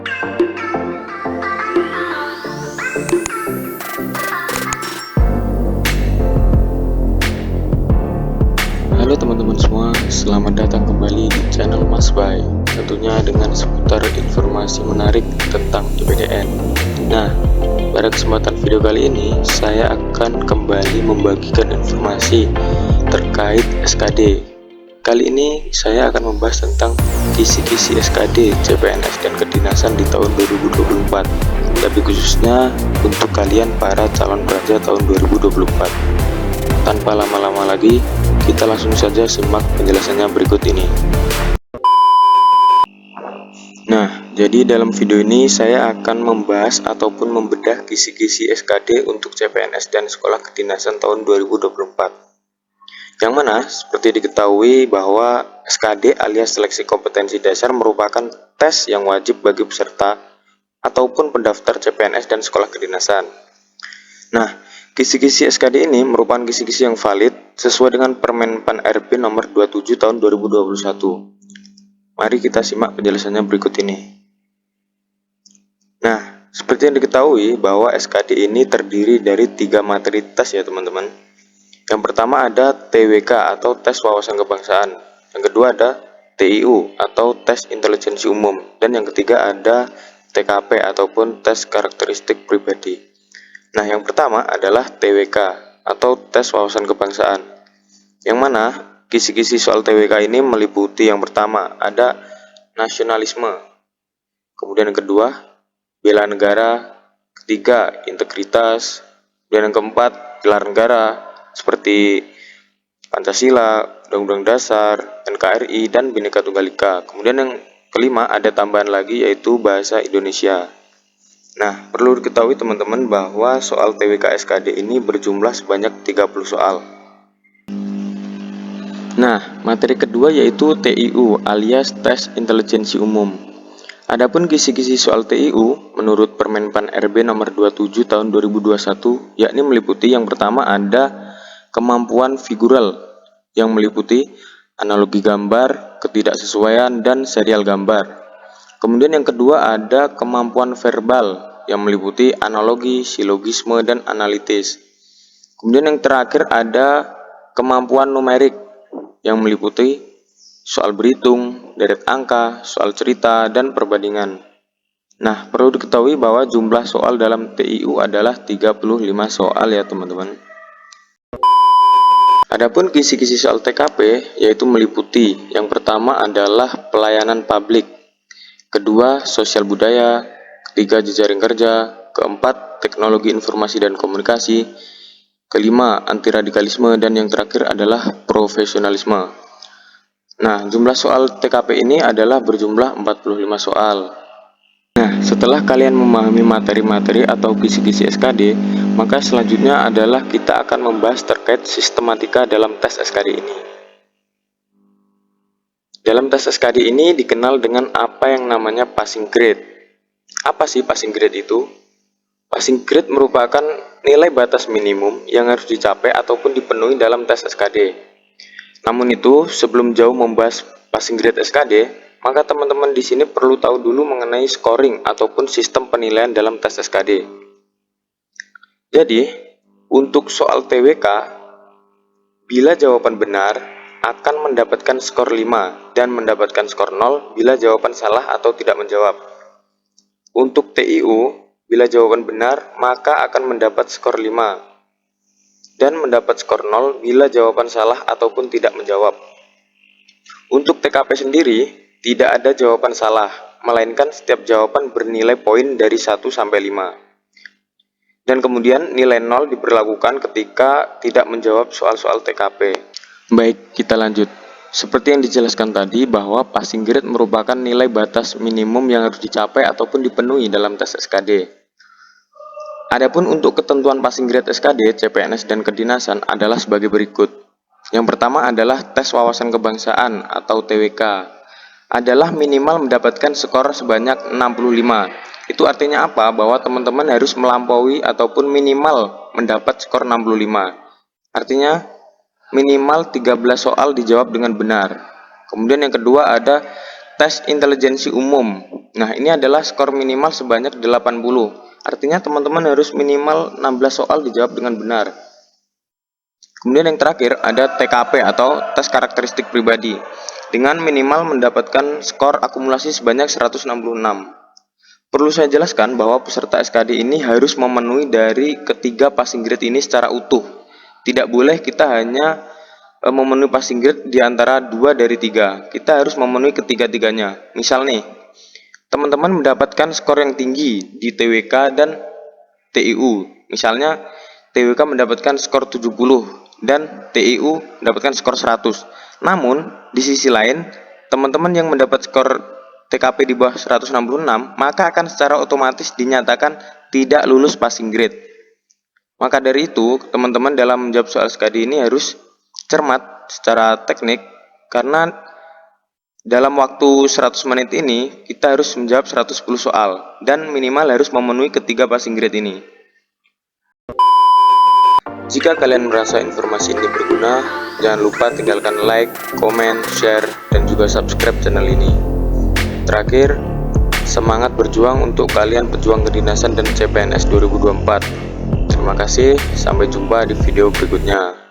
Halo teman-teman semua, selamat datang kembali di channel Mas Bay. Tentunya dengan seputar informasi menarik tentang IPDN. Nah, pada kesempatan video kali ini saya akan kembali membagikan informasi terkait SKD. Kali ini saya akan membahas tentang kisi-kisi SKD, CPNS dan kedinasan di tahun 2024. Tapi khususnya untuk kalian para calon pelajar tahun 2024. Tanpa lama-lama lagi, kita langsung saja simak penjelasannya berikut ini. Nah, jadi dalam video ini saya akan membahas ataupun membedah kisi-kisi SKD untuk CPNS dan sekolah kedinasan tahun 2024. Yang mana seperti diketahui bahwa SKD alias seleksi kompetensi dasar merupakan tes yang wajib bagi peserta ataupun pendaftar CPNS dan sekolah kedinasan. Nah, kisi-kisi SKD ini merupakan kisi-kisi yang valid sesuai dengan Permen-Pan RB nomor 27 tahun 2021. Mari kita simak penjelasannya berikut ini. Nah, seperti yang diketahui bahwa SKD ini terdiri dari 3 materi tes ya teman-teman. Yang pertama ada TWK atau tes wawasan kebangsaan. Yang kedua ada TIU atau tes intelijensi umum. Dan yang ketiga ada TKP ataupun tes karakteristik pribadi. Nah, yang pertama adalah TWK atau tes wawasan kebangsaan. Yang mana kisi-kisi soal TWK ini meliputi yang pertama ada nasionalisme, kemudian yang kedua bela negara, ketiga integritas, dan yang keempat gelar negara seperti Pancasila, Undang-Undang Dasar, NKRI, dan Bhinneka Tunggal Ika. Kemudian yang kelima ada tambahan lagi yaitu bahasa Indonesia. Nah, perlu diketahui teman-teman bahwa soal TWK SKD ini berjumlah sebanyak 30 soal. Nah, materi kedua yaitu TIU alias tes intelijensi umum. Adapun kisi-kisi soal TIU menurut Permen-Pan RB nomor 27 tahun 2021 yakni meliputi yang pertama ada kemampuan figural yang meliputi analogi gambar, ketidaksesuaian, dan serial gambar. Kemudian yang kedua ada kemampuan verbal yang meliputi analogi, silogisme, dan analitis. Kemudian yang terakhir ada kemampuan numerik yang meliputi soal berhitung, deret angka, soal cerita, dan perbandingan. Nah, perlu diketahui bahwa jumlah soal dalam TIU adalah 35 soal ya teman-teman. Adapun kisi-kisi soal TKP yaitu meliputi yang pertama adalah pelayanan publik, kedua sosial budaya, ketiga jejaring kerja, keempat teknologi informasi dan komunikasi, kelima anti radikalisme, dan yang terakhir adalah profesionalisme. Nah, jumlah soal TKP ini adalah berjumlah 45 soal. Nah, setelah kalian memahami materi-materi atau kisi-kisi SKD, maka selanjutnya adalah kita akan membahas terkait sistematika dalam tes SKD ini. Dalam tes SKD ini dikenal dengan apa yang namanya passing grade. Apa sih passing grade itu? Passing grade merupakan nilai batas minimum yang harus dicapai ataupun dipenuhi dalam tes SKD. Namun itu, sebelum jauh membahas passing grade SKD, maka teman-teman di sini perlu tahu dulu mengenai scoring ataupun sistem penilaian dalam tes SKD. Jadi, untuk soal TWK, bila jawaban benar akan mendapatkan skor 5 dan mendapatkan skor 0 bila jawaban salah atau tidak menjawab. Untuk TIU, bila jawaban benar maka akan mendapat skor 5 dan mendapat skor 0 bila jawaban salah ataupun tidak menjawab. Untuk TKP sendiri, tidak ada jawaban salah, melainkan setiap jawaban bernilai poin dari 1 sampai 5. Dan kemudian nilai 0 diberlakukan ketika tidak menjawab soal-soal TKP. Baik, kita lanjut. Seperti yang dijelaskan tadi bahwa passing grade merupakan nilai batas minimum yang harus dicapai ataupun dipenuhi dalam tes SKD. Adapun untuk ketentuan passing grade SKD, CPNS dan kedinasan adalah sebagai berikut. Yang pertama adalah tes wawasan kebangsaan atau TWK. Adalah minimal mendapatkan skor sebanyak 65. Itu artinya apa? Bahwa teman-teman harus melampaui ataupun minimal mendapat skor 65. Artinya minimal 13 soal dijawab dengan benar. Kemudian yang kedua ada tes intelijensi umum. Nah, ini adalah skor minimal sebanyak 80. Artinya teman-teman harus minimal 16 soal dijawab dengan benar. Kemudian yang terakhir ada TKP atau tes karakteristik pribadi dengan minimal mendapatkan skor akumulasi sebanyak 166. Perlu saya jelaskan bahwa peserta SKD ini harus memenuhi dari ketiga passing grade ini secara utuh. Tidak boleh kita hanya memenuhi passing grade di antara 2 dari 3. Kita harus memenuhi ketiga-tiganya. Misal nih, teman-teman mendapatkan skor yang tinggi di TWK dan TIU. Misalnya TWK mendapatkan skor 70 dan TIU mendapatkan skor 100. Namun, di sisi lain, teman-teman yang mendapat skor TKP di bawah 166, maka akan secara otomatis dinyatakan tidak lulus passing grade. Maka dari itu, teman-teman dalam menjawab soal SKD ini harus cermat secara teknik, karena dalam waktu 100 menit ini kita harus menjawab 110 soal dan minimal harus memenuhi ketiga passing grade ini. Jika kalian merasa informasi ini berguna, jangan lupa tinggalkan like, komen, share, dan juga subscribe channel ini. Terakhir, semangat berjuang untuk kalian pejuang kedinasan dan CPNS 2024. Terima kasih, sampai jumpa di video berikutnya.